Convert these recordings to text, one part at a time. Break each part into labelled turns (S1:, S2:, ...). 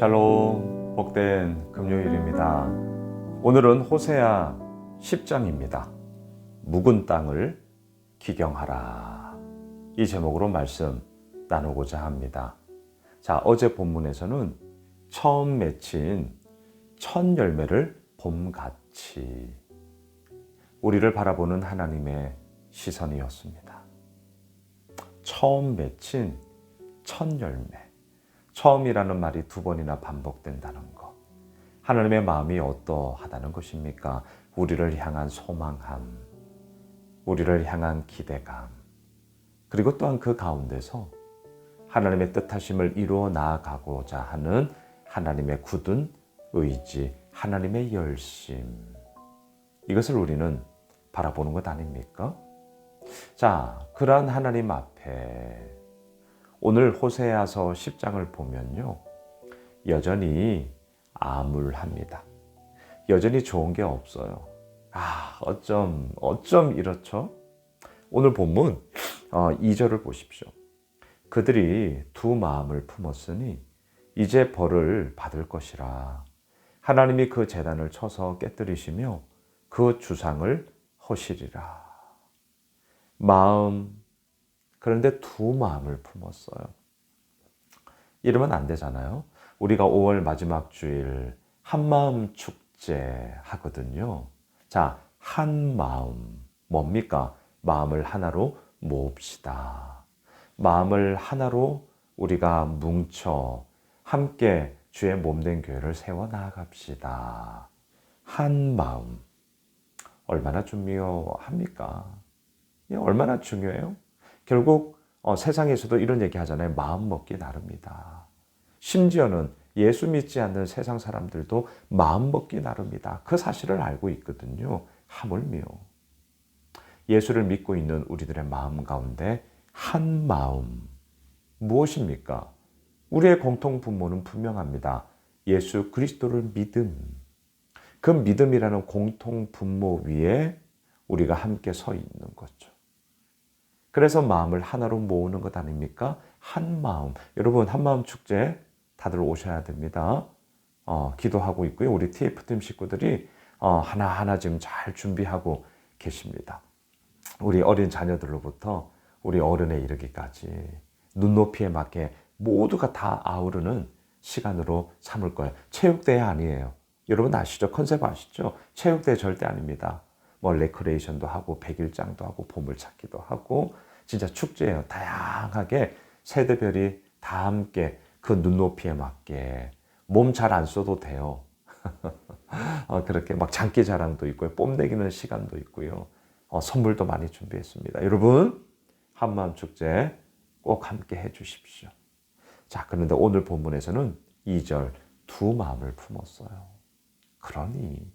S1: 샬롬, 복된 금요일입니다. 오늘은 호세아 10장입니다. 묵은 땅을 기경하라. 이 제목으로 말씀 나누고자 합니다. 자, 어제 본문에서는 처음 맺힌 첫 열매를 봄같이 우리를 바라보는 하나님의 시선이었습니다. 처음 맺힌 첫 열매. 처음이라는 말이 두 번이나 반복된다는 것. 하나님의 마음이 어떠하다는 것입니까? 우리를 향한 소망함, 우리를 향한 기대감, 그리고 또한 그 가운데서 하나님의 뜻하심을 이루어 나아가고자 하는 하나님의 굳은 의지, 하나님의 열심. 이것을 우리는 바라보는 것 아닙니까? 자, 그러한 하나님 앞에 오늘 호세아서 10장을 보면요, 여전히 암울합니다. 여전히 좋은 게 없어요. 어쩜 이렇죠? 오늘 본문 2절을 보십시오. 그들이 두 마음을 품었으니 이제 벌을 받을 것이라. 하나님이 그 제단을 쳐서 깨뜨리시며 그 주상을 허시리라. 그런데 두 마음을 품었어요. 이러면 안 되잖아요. 우리가 5월 마지막 주일 한마음 축제 하거든요. 자, 한 마음 뭡니까? 마음을 하나로 모읍시다. 마음을 하나로 우리가 뭉쳐 함께 주의 몸된 교회를 세워 나아갑시다. 한 마음 얼마나 중요합니까? 얼마나 중요해요? 결국 세상에서도 이런 얘기 하잖아요. 마음 먹기 나름이다. 심지어는 예수 믿지 않는 세상 사람들도 마음 먹기 나름이다. 그 사실을 알고 있거든요. 하물며 예수를 믿고 있는 우리들의 마음 가운데 한 마음 무엇입니까? 우리의 공통 분모는 분명합니다. 예수 그리스도를 믿음. 그 믿음이라는 공통 분모 위에 우리가 함께 서 있는 거죠. 그래서 마음을 하나로 모으는 것 아닙니까? 한 마음. 여러분, 한마음 축제 다들 오셔야 됩니다. 기도하고 있고요. 우리 TF팀 식구들이 하나하나 지금 잘 준비하고 계십니다. 우리 어린 자녀들로부터 우리 어른에 이르기까지 눈높이에 맞게 모두가 다 아우르는 시간으로 삼을 거예요. 체육대회 아니에요. 여러분 아시죠? 컨셉 아시죠? 체육대회 절대 아닙니다. 레크레이션도 하고 백일장도 하고 보물찾기도 하고 진짜 축제예요. 다양하게 세대별이 다 함께 그 눈높이에 맞게 몸 잘 안 써도 돼요. 그렇게 막 장기 자랑도 있고요. 뽐내기는 시간도 있고요. 선물도 많이 준비했습니다. 여러분 한마음 축제 꼭 함께 해 주십시오. 자, 그런데 오늘 본문에서는 2절 두 마음을 품었어요. 그러니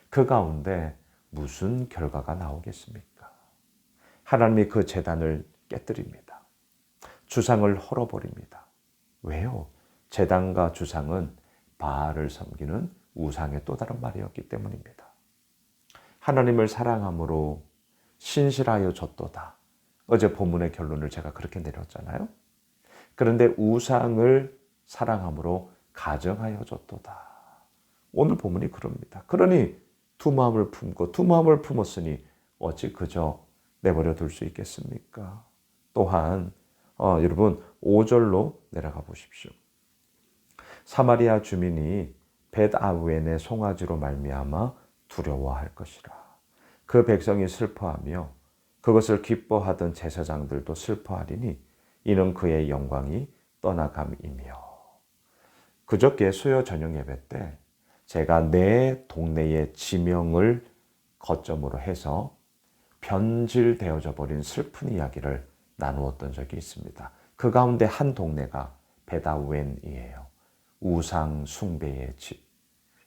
S1: 그 가운데 무슨 결과가 나오겠습니까? 하나님이 그 제단을 깨뜨립니다. 주상을 헐어버립니다. 왜요? 제단과 주상은 바알을 섬기는 우상의 또 다른 말이었기 때문입니다. 하나님을 사랑함으로 신실하여 졌도다. 어제 본문의 결론을 제가 그렇게 내렸잖아요. 그런데 우상을 사랑함으로 가정하여 졌도다. 오늘 본문이 그럽니다. 그러니 두 마음을 품고 두 마음을 품었으니 어찌 그저 내버려 둘 수 있겠습니까? 또한 여러분 5절로 내려가 보십시오. 사마리아 주민이 벳아웬의 송아지로 말미암아 두려워할 것이라. 그 백성이 슬퍼하며 그것을 기뻐하던 제사장들도 슬퍼하리니 이는 그의 영광이 떠나감이며. 그저께 수요 저녁 예배 때 제가 내 동네의 지명을 거점으로 해서 변질되어져 버린 슬픈 이야기를 나누었던 적이 있습니다. 그 가운데 한 동네가 벳아웬이에요. 우상 숭배의 집,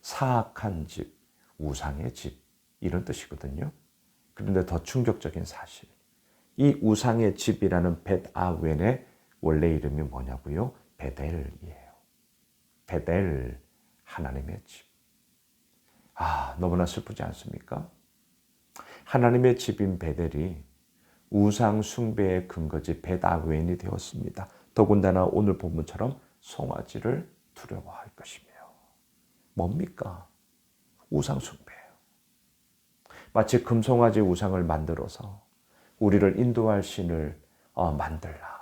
S1: 사악한 집, 우상의 집 이런 뜻이거든요. 그런데 더 충격적인 사실, 이 우상의 집이라는 벳아웬의 원래 이름이 뭐냐고요? 베델이에요. 베델, 하나님의 집. 너무나 슬프지 않습니까? 하나님의 집인 베델이 우상 숭배의 근거지 벳아웬이 되었습니다. 더군다나 오늘 본문처럼 송아지를 두려워할 것이며. 뭡니까? 우상숭배예요. 마치 금송아지 우상을 만들어서 우리를 인도할 신을 만들라.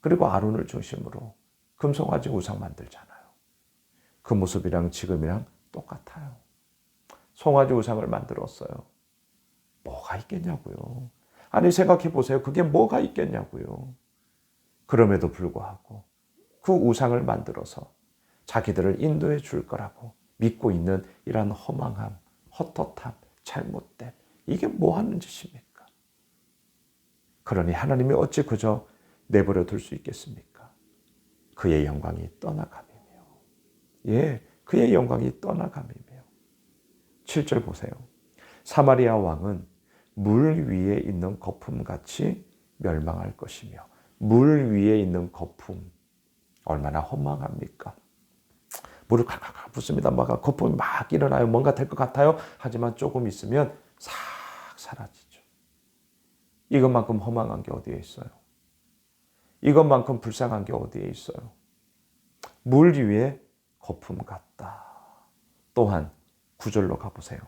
S1: 그리고 아론을 중심으로 금송아지 우상 만들잖아요. 그 모습이랑 지금이랑 똑같아요. 송아지 우상을 만들었어요. 뭐가 있겠냐고요. 아니 생각해 보세요. 그게 뭐가 있겠냐고요. 그럼에도 불구하고 그 우상을 만들어서 자기들을 인도해 줄 거라고 믿고 있는 이러한 허망함, 헛헛함, 잘못됨. 이게 뭐 하는 짓입니까? 그러니 하나님이 어찌 그저 내버려 둘 수 있겠습니까? 그의 영광이 떠나감이며. 예, 그의 영광이 떠나감이며. 7절 보세요. 사마리아 왕은 물 위에 있는 거품같이 멸망할 것이며. 물 위에 있는 거품. 얼마나 허망합니까? 물을 칼칼칼 붓습니다. 거품이 막 일어나요. 뭔가 될 것 같아요. 하지만 조금 있으면 싹 사라지죠. 이것만큼 허망한 게 어디에 있어요? 이것만큼 불쌍한 게 어디에 있어요? 물 위에 거품 같다. 또한 9절로 가보세요.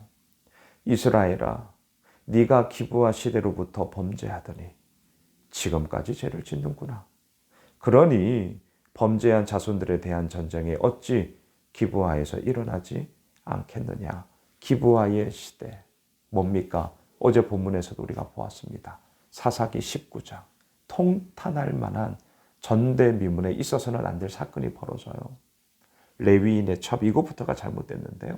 S1: 이스라엘아, 네가 기브아 시대로부터 범죄하더니 지금까지 죄를 짓는구나. 그러니 범죄한 자손들에 대한 전쟁이 어찌 기브아에서 일어나지 않겠느냐. 기브아의 시대 뭡니까? 어제 본문에서도 우리가 보았습니다. 사사기 19장 통탄할 만한 전대미문에 있어서는 안 될 사건이 벌어져요. 레위인의 첩 이것부터가 잘못됐는데요.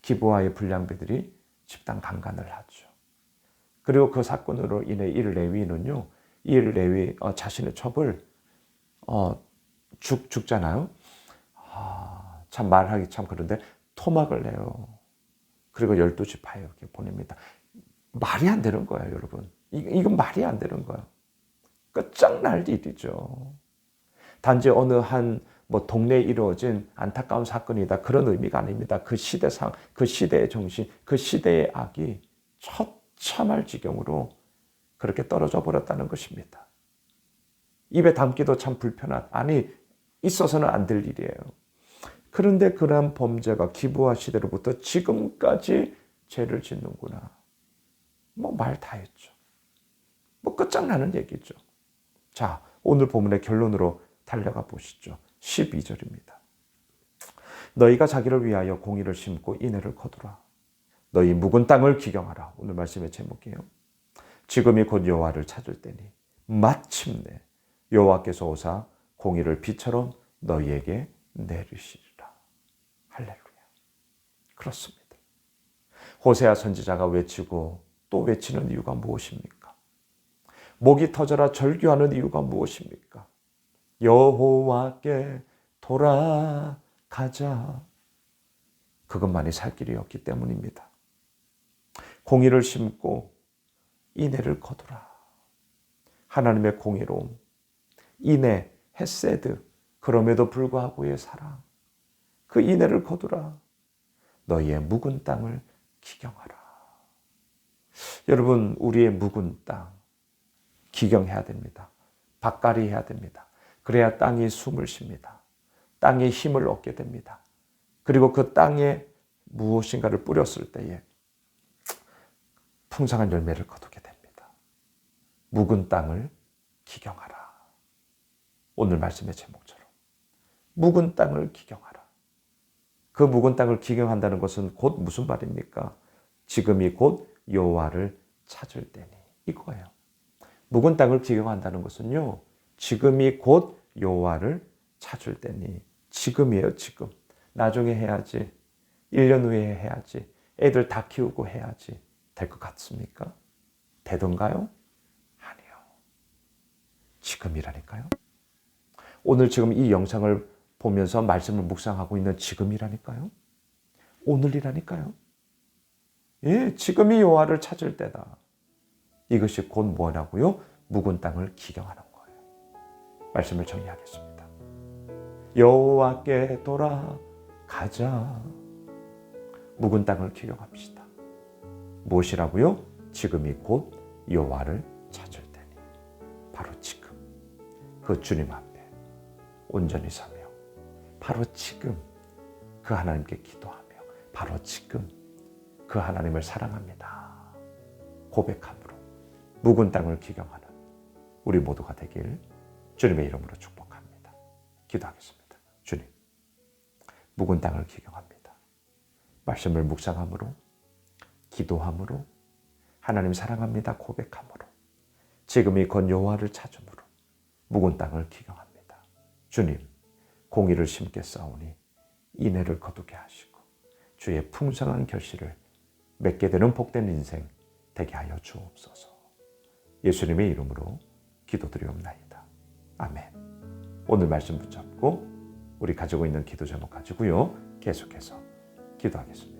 S1: 기브아의 불량배들이 집단 강간을 하죠. 그리고 그 사건으로 인해 이 레위인은요, 이 레위 자신의 첩을 죽잖아요. 참 말하기 참 그런데 토막을 내요. 그리고 12지파에 이렇게 보냅니다. 말이 안 되는 거예요, 여러분. 이건 말이 안 되는 거예요. 끝장날 일이죠. 단지 어느 한 동네에 이루어진 안타까운 사건이다. 그런 의미가 아닙니다. 그 시대상, 그 시대의 정신, 그 시대의 악이 처참할 지경으로 그렇게 떨어져 버렸다는 것입니다. 입에 담기도 참 불편한, 아니 있어서는 안 될 일이에요. 그런데 그러한 범죄가 기브아 시대로부터 지금까지 죄를 짓는구나. 말 다 했죠. 끝장나는 얘기죠. 자, 오늘 본문의 결론으로 달려가 보시죠. 12절입니다. 너희가 자기를 위하여 공의를 심고 인애를 거두라. 너희 묵은 땅을 기경하라. 오늘 말씀의 제목이에요. 지금이 곧 여호와를 찾을 때니 마침내 여호와께서 오사 공의를 비처럼 너희에게 내리시리라. 할렐루야. 그렇습니다. 호세아 선지자가 외치고 또 외치는 이유가 무엇입니까? 목이 터져라 절규하는 이유가 무엇입니까? 여호와께 돌아가자. 그것만이 살 길이었기 때문입니다. 공의를 심고 인애를 거두라. 하나님의 공의로움, 인애, 헤세드, 그럼에도 불구하고의 사랑, 그 인애를 거두라. 너희의 묵은 땅을 기경하라. 여러분, 우리의 묵은 땅 기경해야 됩니다. 밭갈이 해야 됩니다. 그래야 땅이 숨을 쉽니다. 땅에 힘을 얻게 됩니다. 그리고 그 땅에 무엇인가를 뿌렸을 때에 풍성한 열매를 거두게 됩니다. 묵은 땅을 기경하라. 오늘 말씀의 제목처럼 묵은 땅을 기경하라. 그 묵은 땅을 기경한다는 것은 곧 무슨 말입니까? 지금이 곧 여호와를 찾을 때니 이거예요. 묵은 땅을 기경한다는 것은요, 지금이 곧 여호와를 찾을 때니. 지금이에요, 지금. 나중에 해야지. 1년 후에 해야지. 애들 다 키우고 해야지. 될 것 같습니까? 되던가요? 아니요. 지금이라니까요. 오늘 지금 이 영상을 보면서 말씀을 묵상하고 있는 지금이라니까요. 오늘이라니까요. 예, 지금이 여호와를 찾을 때다. 이것이 곧 뭐라고요? 묵은 땅을 기경하는 거예요. 말씀을 정리하겠습니다. 여호와께 돌아가자. 묵은 땅을 기경합시다. 무엇이라고요? 지금이 곧 여호와를 찾을 때니. 바로 지금 그 주님 앞에 온전히 서며 바로 지금 그 하나님께 기도하며 바로 지금 그 하나님을 사랑합니다 고백함으로 묵은 땅을 기경하는 우리 모두가 되길 주님의 이름으로 축복합니다. 기도하겠습니다. 주님, 묵은 땅을 기경합니다. 말씀을 묵상함으로 기도함으로 하나님 사랑합니다 고백함으로 지금이 곧 여호와를 찾음으로 묵은 땅을 기경합니다. 주님, 공의를 심겠사오니 인애를 거두게 하시고 주의 풍성한 결실을 맺게 되는 복된 인생 되게 하여 주옵소서. 예수님의 이름으로 기도드리옵나이다. 아멘. 오늘 말씀 붙잡고 우리 가지고 있는 기도 제목 가지고요 계속해서 기도하겠습니다.